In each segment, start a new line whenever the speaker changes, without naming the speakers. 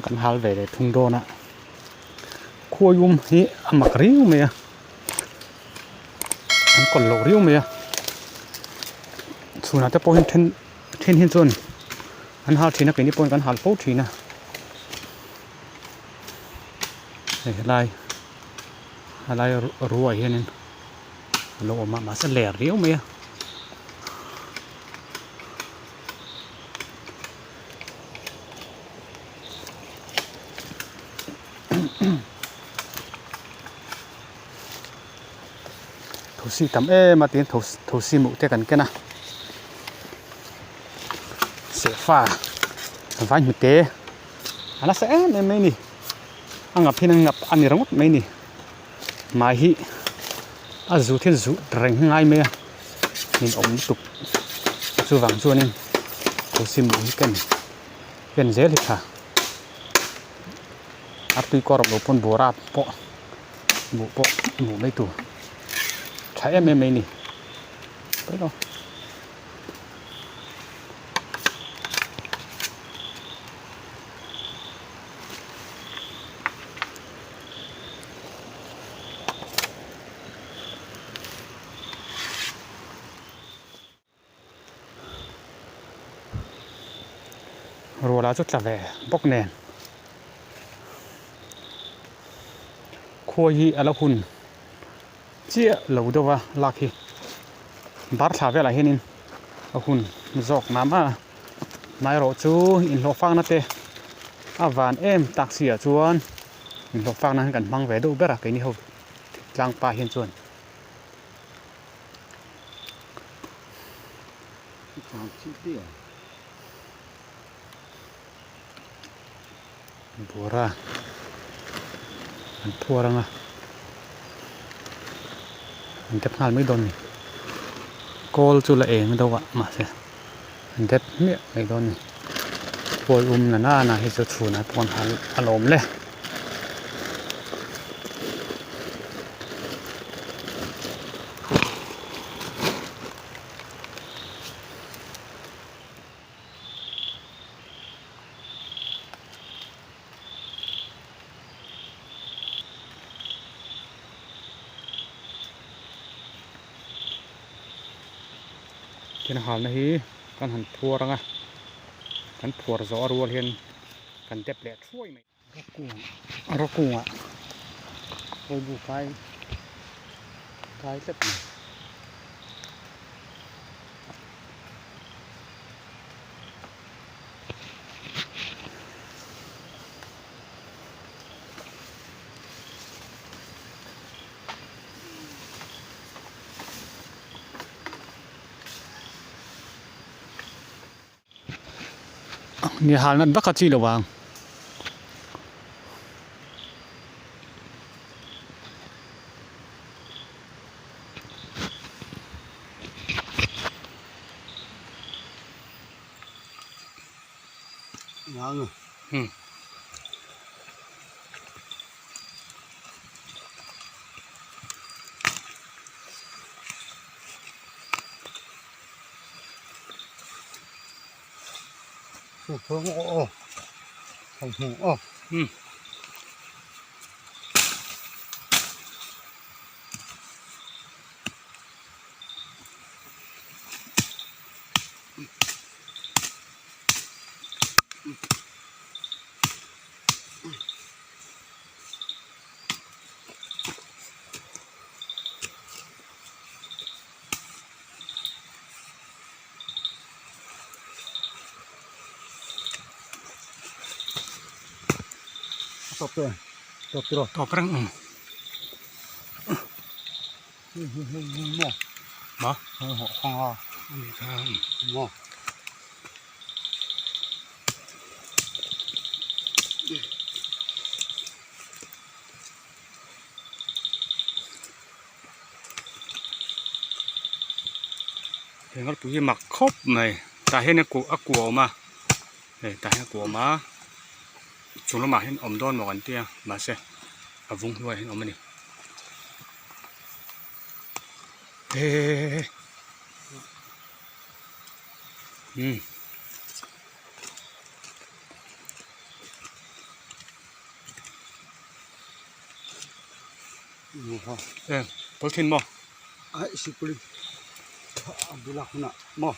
กันฮัลเวดทุ่งโดนะขั้วฮีอามักริ้วเมียอันก่อนโลริ้วเมียส่วนอาจจะพอเห็นเห็นส่วนอันฮัลทีนะเป็นญี่ปุ่นกันฮัลโฟทีนะอะไรรัวเห็นโลมาเสลริ้วเมียทุสีทำมาตีนทุสีมุเตกันกันนะเสียฟ้าฟ้าหยุดเตะอันนั้นเสียไม่นี่งับที่นั่งงับอันนี้รังไม่นี่มาฮีจูที่จูแรงง่ายไหมนี่อมตุกจูวังจูนี่ทุสีมุกันเป็นเจลิค่ะอัพตุยกอร์บปนบัวราปะบุไม่ตัวใช้ไม่นี่ไปต่อรัวแล้วจุดจะแหวบกแนนคุยอะไรหุ่นเจี๊ยเหลวตัวลักฮีบาร์ชาเวลาเห็นหุ่นจอกน้ำนายรถจูอินโลฟังนั่นเองวานตักเสียชวนอินโลฟังนั้นกันบังเวดูเบรักนี่เขาจางปลาเห็นชวนบัวระอันพัวรังอันเด็บงานไม่โดนโกลจุละเองไม่ต้องมาเสียอันเด็บเนี่ยไม่โดนปวดน่ะให้จะชูนะปวดหันอารมณ์เลยที่นั่นหอมนะฮีกันหันพัวรังกันพัวรอรัวเห็นกันเด็บแหลกช่วยไหมรกกุ้งโอ้บุกไก่เล็บนี่หานั้นบักกะจีระวังยัง
เพิ่งโอ้ของหูโอ้ตบเลยตบตัว
ตอบรัง
หม้อ
มา
หัวข้าง
นี่ครับ
หม้อ
เห็นเขาปุ๋ยหมักครบไหมแต่เห็นเนี่ยกูออกมาแต่เห็นกูออกมาช่วงละมาเห็นอมโดนหมกันเตี้ยมาเสียวุ้งด้วยเห็นอมมันนี่
mua ha
bố thiên bò
ai xí cùi Abdullah huna mua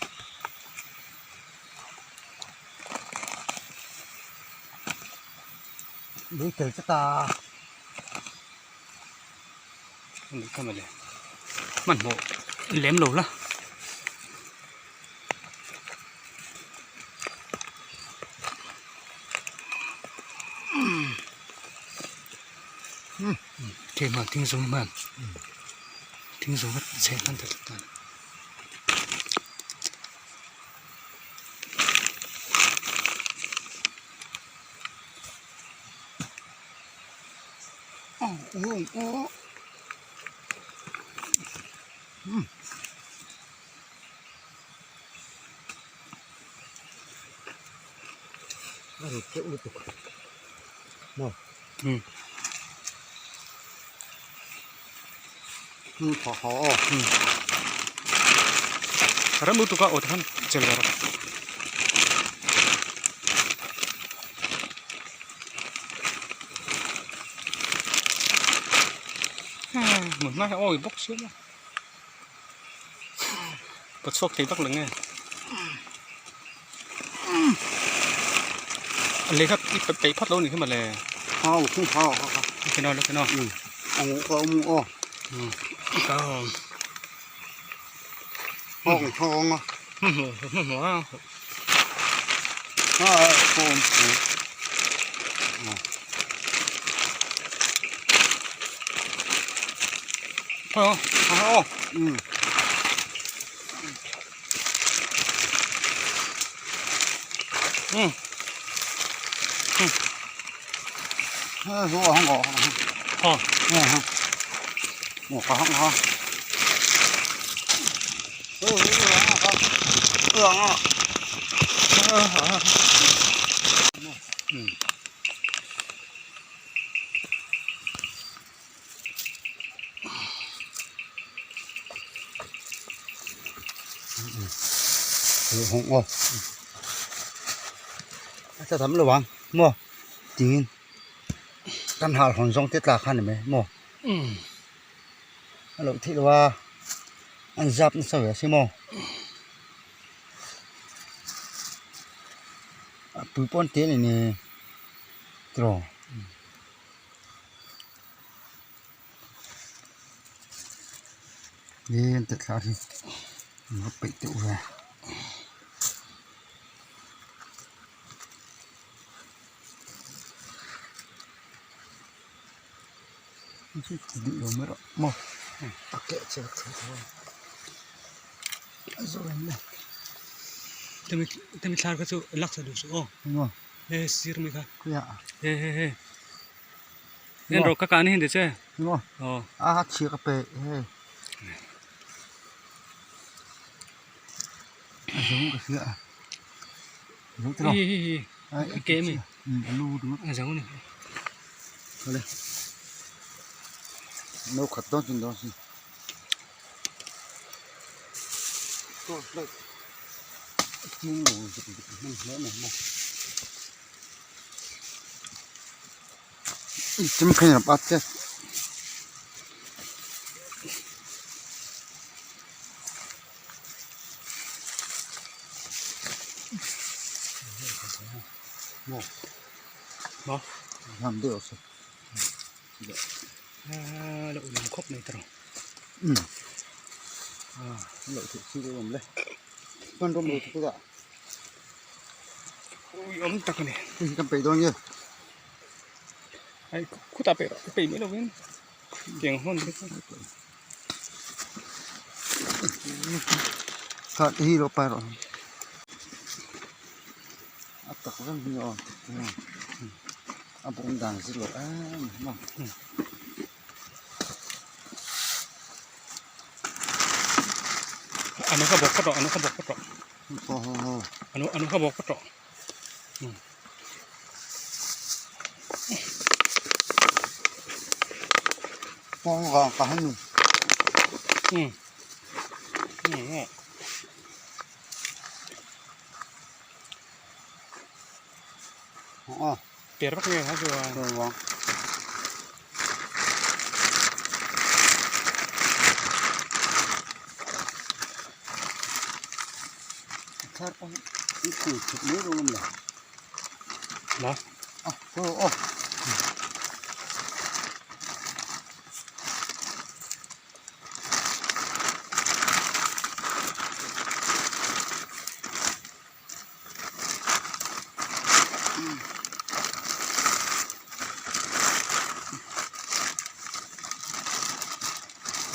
đi từ cái ta
không được mà lên mặn bộ lém lổ lá thêm mà tiếng giống mà tiếng giống rất dễ ăn thật toàn
rồi chỗ được mua khó khó
Karena butuh kau kan jelar. Một mai ôi bốc xíu mà. Bật sốc thì bắt lưng nghe. Lấy khắp ít bậy phát lâu này cái mà lè.
không khó
Cái nó cái nó.
ông có
Cao.
không không
Mở.
không
Thôi không?
số không có một có không ha không ngon sao thấm rồi bạn mua tiền căn hạt hòn rong tết lạc khăn này mua lẩu thịt là ăn giáp nó sao vậy xem mua bùi bón tết này nè rồi đi tết lạc thì nó bị tụ về đi đâu mới đó mua tắc kệ chưa thôi rồi này
Temi thar ka chu lak sa du su oh.
đúng không
He sir mi ka.
dạ
He. Nên rồi các anh hindi che.
đúng không
Oh.
chia cà phê hey giống cái sữa giống cái đó
Cái mi.
lu đúng không
Giống này.
đây nấu khát đó trên đó gì chiên ngủ nữa này mà chấm khay là bát chứ
Mo.
làm được rồi
Lậu làm khóc này tao.
lẩu thịt siêu làm đây con rong lẩu thịt dạ
Ui ấm tắc này.
cái cam bể đó nhá
Ai ku ta pe pe mi lo wen. Keng hon đấy.
thật hi lo pa rồi tắc rất nhiều bụng đàn xí lỗ mà
Anu ka bok ko anu ka bok ko. Anu ka bok ko.
con gà cá hương
Biar pakai aja.
rồi vâng ถ้าต้องนี่คือจุดนี้รู้มั้ยล่ะ
เนาะ
อ๋อโอ้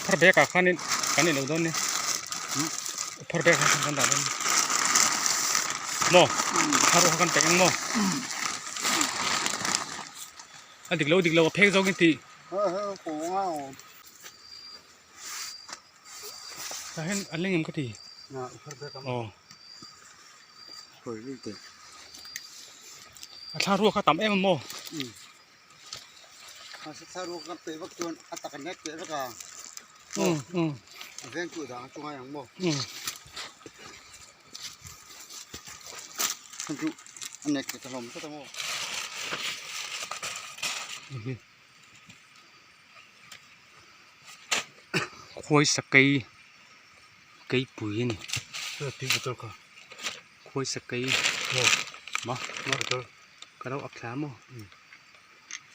พอเบกขันนี่เราโดนเนี่ยพอเบกขันด่าโดนโม่พารุขันเตงโม่อันดิกเราเพกจอกินที
โหง่าว
ถ้าเห็นอันเล่งมันก็ที
น่ะพอได้กัน
อ๋อ
เฮ้ยนี่เด็ก
ถ้ารู้เขาต่ำมันโม่
มาศึกษารู้กันเตะวักจวนอัตตะกันเน็ตเตะแล้วก็เรื่องจุดด่างจุงอย่างบ่คุณจุอันเน็ตจะลมก็ต้องบ่
คุยสกีปุ๋ยนี่
ที่บุตรก็
คุยสกีมาก็เราอักษรมั้ง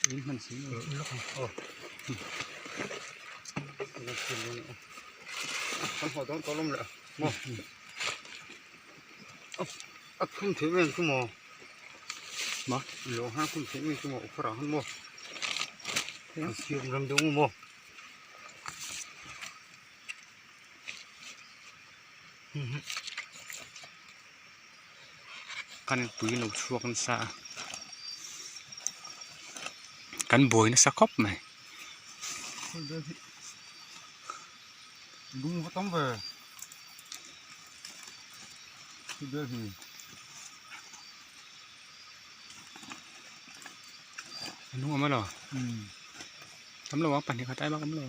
นี่มันสิ
ลูกโอ้นี่คือนี่ฉันขอต้องตกลงเลยบ่คุ้มถือเองคุ้มมาเหลือห้าคุ้มถือเองคุ้มอุปราหันบ่เสียงรำดงบ่
กันปุ๋ยเราชัวกันซะกันบ่อยนะสักครบไหม
đúng có tấm về thì đây thì
นุ่งเอามาหรอทำเราว่าปั่นที่เขาใต้บ้างกันหรอ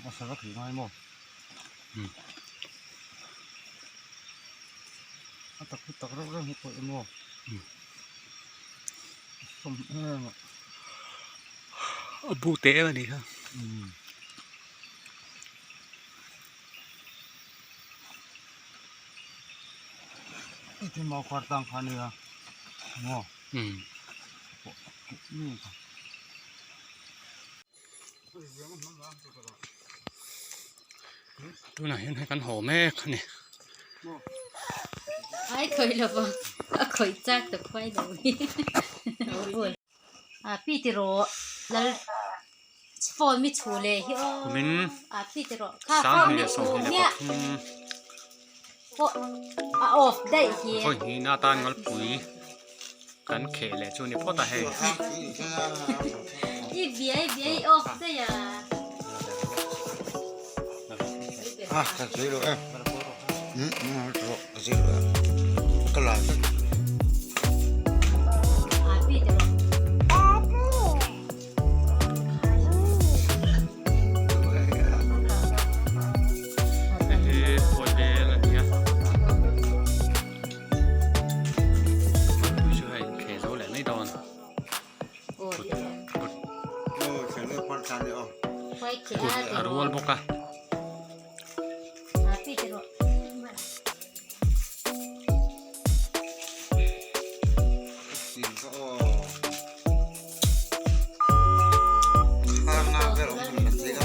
có sao thì nói mò tập rất rất hụt rồi mò không
bu té mà đi ha
cái màu khoai tang khá nữa mò
ตัวไหนให้กันหอแม่คันนี่
ai khơi là vâng khơi chắc được quay đầu ôi Peter là phone mi chủ lệ hi
mình
Peter
sáng
phone
thì
mi
xong
chủ
thì
nha off đây hi
thôi thì na tan ngalปุ๋ยกันเขเลยช่วงนี้พ่อตาให้
i bia off đây à
thật sự rồi em thật sự rồi cái loại
Peter
thì phôi bê là nháปุ๋ยช่วยเขโซแหละไม่โดน
ôi
sẽ lên quan sát nữa
quay
กุด
kia
อรุวลบกะ
Peter
thì có khang nào cái ông mình thấy đó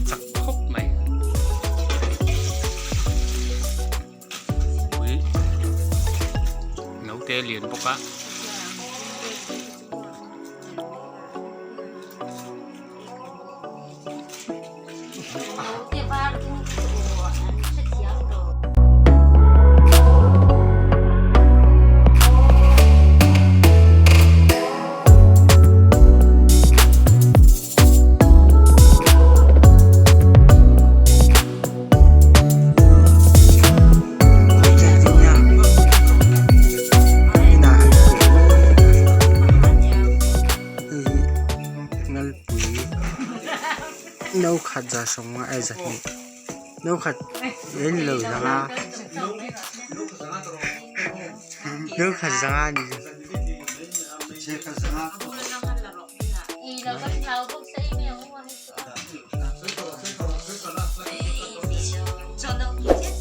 สักครบไหมปุ๋ยเหนาเตเหรียญปกะ
khát ra sống mà ai giật nhỉ nếu khát đến lửa ra nếu khát ra đi
y là con tháo không xây mèo không ăn cho đâu chết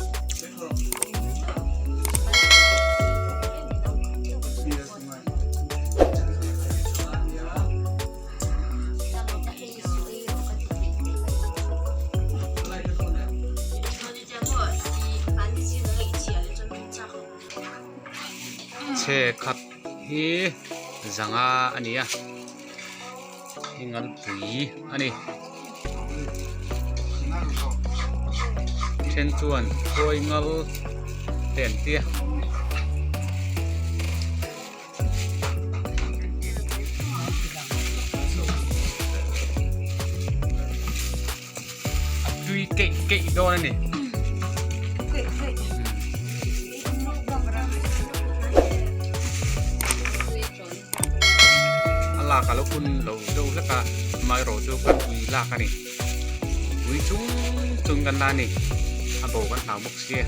che khat hi zanga ania ingal pui ani chen chuan koi ngal ten tia chui kệ kệ đo này là kalau pun lo do la ka mai ro do kan ui la ka ni ui chung chung kan la ni abo kan ha bok sia